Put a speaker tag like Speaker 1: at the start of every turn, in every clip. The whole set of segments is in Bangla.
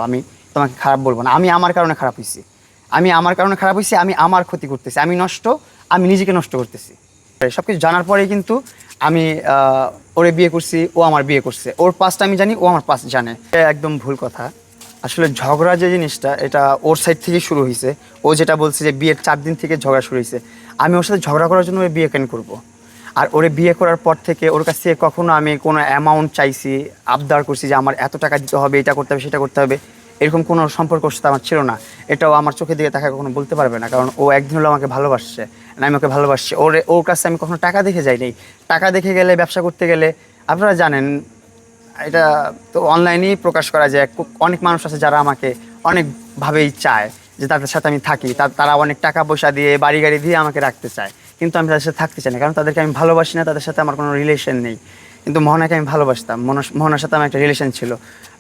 Speaker 1: আমি তোমাকে খারাপ বলবো না, আমি আমার কারণে খারাপ হয়েছি, আমি আমার ক্ষতি করতেছি, আমি নিজেকে নষ্ট করতেছি। সবকিছু জানার পরে কিন্তু আমি ওরে বিয়ে করছি, ও আমার বিয়ে করছে, ওর পাস্ট আমি জানি, ও আমার পাস্ট জানে। একদম ভুল কথা। আসলে ঝগড়া যে জিনিসটা, এটা ওর সাইড থেকে শুরু হয়েছে। ও যেটা বলছে যে বিয়ের 4 দিন থেকে ঝগড়া শুরু হয়েছে, আমি ওর সাথে ঝগড়া করার জন্য ওর বিয়ে কেন করবো? আর ওরে বিয়ে করার পর থেকে ওর কাছ থেকে কখনো আমি কোনো অ্যামাউন্ট চাইছি, আবদার করছি যে আমার এত টাকা দিতে হবে, এটা করতে হবে, সেটা করতে হবে, এরকম কোনো সম্পর্ক ওর সাথে আমার ছিল না। এটাও আমার চোখে দিয়ে তাকে কখনো বলতে পারবে না, কারণ ও একদিন হলো আমাকে ভালোবাসছে, না আমি ওকে ভালোবাসছি। ওর কাছে আমি কখনো টাকা দেখে যাইনি। টাকা দেখে গেলে, ব্যবসা করতে গেলে, আপনারা জানেন এটা তো অনলাইনেই প্রকাশ করা যায়, অনেক মানুষ আছে যারা আমাকে অনেকভাবেই চায় যে তাদের সাথে আমি থাকি, তারা অনেক টাকা পয়সা দিয়ে, বাড়ি গাড়ি দিয়ে আমাকে রাখতে চায়, কিন্তু আমি তাদের সাথে থাকতে চাই না, কারণ তাদেরকে আমি ভালোবাসি না, তাদের সাথে আমার কোনো রিলেশন নেই। কিন্তু মোহনাকে আমি ভালোবাসতাম, মোহনার সাথে আমার একটা রিলেশন ছিল।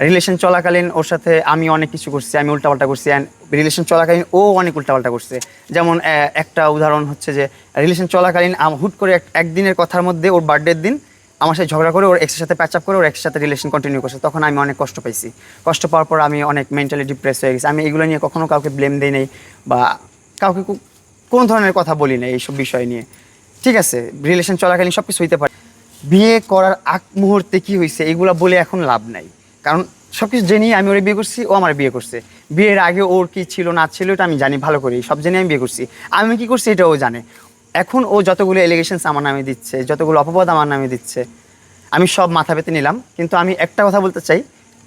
Speaker 1: রিলেশন চলাকালীন ওর সাথে আমি অনেক কিছু করছি, আমি উল্টাপাল্টা করছি, অ্যান্ড রিলেশন চলাকালীন ও অনেক উল্টাপাল্টা করছে। যেমন একটা উদাহরণ হচ্ছে যে রিলেশন চলাকালীন হুট করে একদিনের কথার মধ্যে ওর বার্থডের দিন আমার সাথে ঝগড়া করে ওর এক্সের সাথে প্যাচ আপ করে ওর এক্সের সাথে রিলেশন কন্টিনিউ করছে। তখন আমি অনেক কষ্ট পাইছি। কষ্ট পাওয়ার পর আমি অনেক মেন্টালি ডিপ্রেস হয়ে গেছি। আমি এগুলো নিয়ে কখনো কাউকে ব্লেম দিই নাই বা কাউকে কোনো ধরনের কথা বলি না এইসব বিষয় নিয়ে। ঠিক আছে, রিলেশন চলাকালীন সব কিছু হইতে পারে। বিয়ে করার আগ মুহূর্তে কি হয়েছে এগুলো বলে এখন লাভ নাই, কারণ সব কিছু জেনেই আমি ওরে বিয়ে করছি, ও আমার বিয়ে করছে। বিয়ের আগে ওর কি ছিল না ছিল এটা আমি জানি ভালো করে, সব জেনে আমি বিয়ে করছি। আমি কি করছি এটা ও জানে। এখন ও যতগুলো এলিগেশনস আমার নামে দিচ্ছে, যতগুলো অপবাদ আমার নামে দিচ্ছে, আমি সব মাথা পেতে নিলাম। কিন্তু আমি একটা কথা বলতে চাই,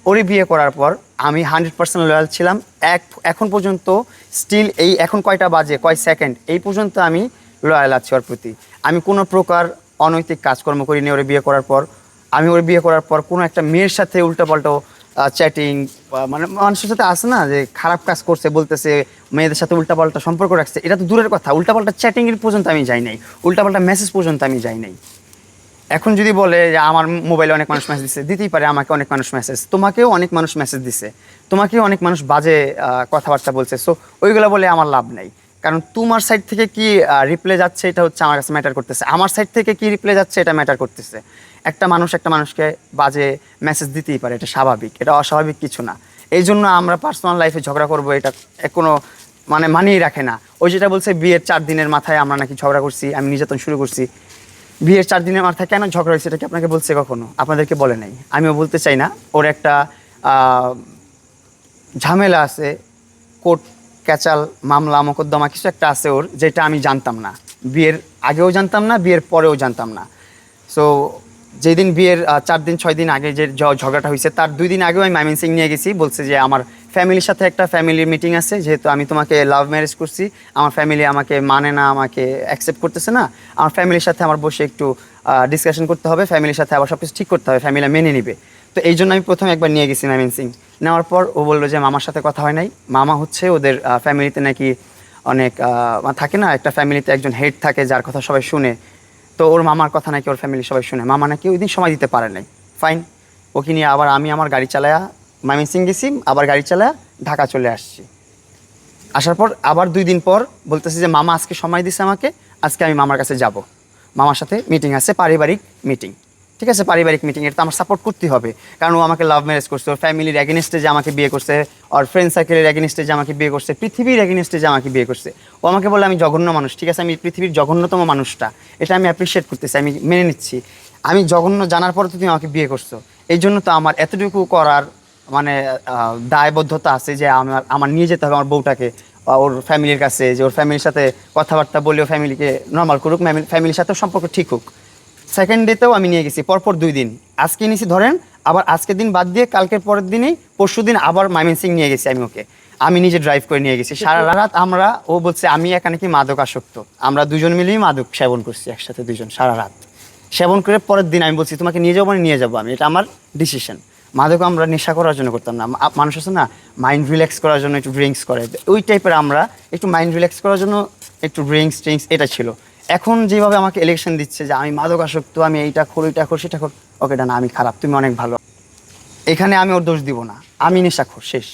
Speaker 1: ওরে বিয়ে করার পর আমি 100% লয়াল ছিলাম। এখন পর্যন্ত স্টিল, এই এখন কয়টা বাজে, কয় সেকেন্ড, এই পর্যন্ত আমি লয়াল আছি ওর প্রতি। আমি কোনো প্রকার অনৈতিক কাজকর্ম করিনি ওরে বিয়ে করার পর। আমি ওরে বিয়ে করার পর কোনো একটা মেয়ের সাথে উল্টাপাল্টা চ্যাটিং, মানে মানুষের সাথে আসে না যে খারাপ কাজ করছে বলতেছে, মেয়েদের সাথে উল্টাপাল্টা সম্পর্ক রাখছে, এটা তো দূরের কথা, উল্টাপাল্টা চ্যাটিংয়ের পর্যন্ত আমি যাই নাই, উল্টাপাল্টা মেসেজ পর্যন্ত আমি যাই নাই। এখন যদি বলে যে আমার মোবাইলে অনেক মানুষ মেসেজ দিচ্ছে, দিতেই পারে, আমাকে অনেক মানুষ মেসেজ, তোমাকেও অনেক মানুষ মেসেজ দিছে, তোমাকেও অনেক মানুষ বাজে কথাবার্তা বলছে। সো ওইগুলো বলে আমার লাভ নাই, কারণ তোমার সাইড থেকে কি রিপ্লে যাচ্ছে এটা হচ্ছে আমার কাছে ম্যাটার করতেছে, আমার সাইড থেকে কি রিপ্লে যাচ্ছে এটা ম্যাটার করতেছে। একটা মানুষ একটা মানুষকে বাজে মেসেজ দিতেই পারে, এটা স্বাভাবিক, এটা অস্বাভাবিক কিছু না। এই জন্য আমরা পার্সোনাল লাইফে ঝগড়া করবো এটা কোনো মানেই রাখে না। ওই যেটা বলছে বিয়ের 4 দিনের মাথায় আমরা নাকি ঝগড়া করছি, আমি নির্যাতন শুরু করছি। বিয়ের 4 দিনের মাথায় কেন ঝগড়া হয়েছে এটা কি আপনাকে বলছে কখনো? আপনাদেরকে বলে নাই, আমিও বলতে চাই না। ওর একটা ঝামেলা আছে, কোর্ট ক্যাচাল, মামলা মোকদ্দমা কিছু একটা আছে ওর, যেটা আমি জানতাম না, বিয়ের আগেও জানতাম না, বিয়ের পরেও জানতাম না। সো যেদিন বিয়ের 4 দিন 6 দিন আগে যে ঝগড়াটা হয়েছে, তার 2 দিন আগেও আমি ময়মনসিং নিয়ে গেছি। বলছে যে আমার ফ্যামিলির সাথে একটা ফ্যামিলির মিটিং আছে, যেহেতু আমি তোমাকে লাভ ম্যারেজ করছি, আমার ফ্যামিলি আমাকে মানে না, আমাকে অ্যাকসেপ্ট করতেছে না, আমার ফ্যামিলির সাথে আমার বসে একটু ডিসকাশন করতে হবে, ফ্যামিলির সাথে আবার সব কিছু ঠিক করতে হবে, ফ্যামিলি মেনে নিবে। তো এই জন্য আমি প্রথমে একবার নিয়ে গেছি ময়মনসিং। নেওয়ার পর ও বললো যে মামার সাথে কথা হয় নাই। মামা হচ্ছে ওদের ফ্যামিলিতে নাকি অনেক থাকে না, একটা ফ্যামিলিতে একজন হেড থাকে যার কথা সবাই শুনে। তো ওর মামার কথা নাকি ওর ফ্যামিলি সবাই শুনে, মামা নাকি ওই দিন সময় দিতে পারে নাই। ফাইন, ওকে নিয়ে আবার আমি আমার গাড়ি চালায়া ময়মনসিং গেছি, আবার গাড়ি চালায়া ঢাকা চলে আসছি। আসার পর আবার 2 দিন পর বলতেছে যে মামা আজকে সময় দিছে আমাকে, আজকে আমি মামার কাছে যাব, মামার সাথে মিটিং আছে, পারিবারিক মিটিং। ঠিক আছে, পারিবারিক মিটিং, এটা তো আমার সাপোর্ট করতে হবে, কারণ ও আমাকে লাভ ম্যারেজ করছে, ওর ফ্যামিলির এগেনিস্টে যে আমাকে বিয়ে করছে, ওর ফ্রেন্ড সার্কেলের এগেনিস্টে যে আমাকে বিয়ে করছে, পৃথিবীর এগেনিস্টে যে আমাকে বিয়ে করছে। ও আমাকে বলে আমি জঘন্য মানুষ, ঠিক আছে, আমি পৃথিবীর জঘন্যতম মানুষটা, এটা আমি অ্যাপ্রিসিয়েট করতেছি, আমি মেনে নিচ্ছি। আমি জঘন্য জানার পর তো তুমি আমাকে বিয়ে করছো, এই জন্য তো আমার এতটুকু করার মানে দায়বদ্ধতা আছে যে আমার নিয়ে যেতে হবে আমার বউটাকে ওর ফ্যামিলির কাছে, যে ওর ফ্যামিলির সাথে কথাবার্তা বলে ও ফ্যামিলিকে নর্মাল করুক, ফ্যামিলির সাথেও সম্পর্ক ঠিক হোক। সেকেন্ড ডেতেও আমি নিয়ে গেছি, পরপর 2 দিন। আজকে নিয়েছি ধরেন, আবার আজকের দিন বাদ দিয়ে কালকের পরের দিনেই পরশু দিন আবার ময়মনসিং নিয়ে গেছি আমি ওকে, আমি নিজে ড্রাইভ করে নিয়ে গেছি সারা রাত। ও বলছে আমি একা নাকি মাদক আসক্ত, আমরা 2জন মিলেই মাদক সেবন করছি একসাথে, 2জন সারা রাত সেবন করে পরের দিন আমি বলছি তোমাকে নিয়ে যাবো, মানে নিয়ে যাবো আমি, এটা আমার ডিসিশন। মাদক আমরা নেশা করার জন্য করতাম না, মানুষ আছে না মাইন্ড রিল্যাক্স করার জন্য একটু ড্রিঙ্কস করে, ওই টাইপের আমরা একটু মাইন্ড রিল্যাক্স করার জন্য একটু ড্রিঙ্কস এটা ছিল। এখন যেভাবে আমাকে ইলেকশন দিচ্ছে যে আমি মাদক আসক্ত, আমি এইটা কর, ওইটা কর, সেটা কর, ওকে, এটা না, আমি খারাপ, তুমি অনেক ভালো, এখানে আমি ওর দোষ দিব না, আমি নেশাখোর, শেষ।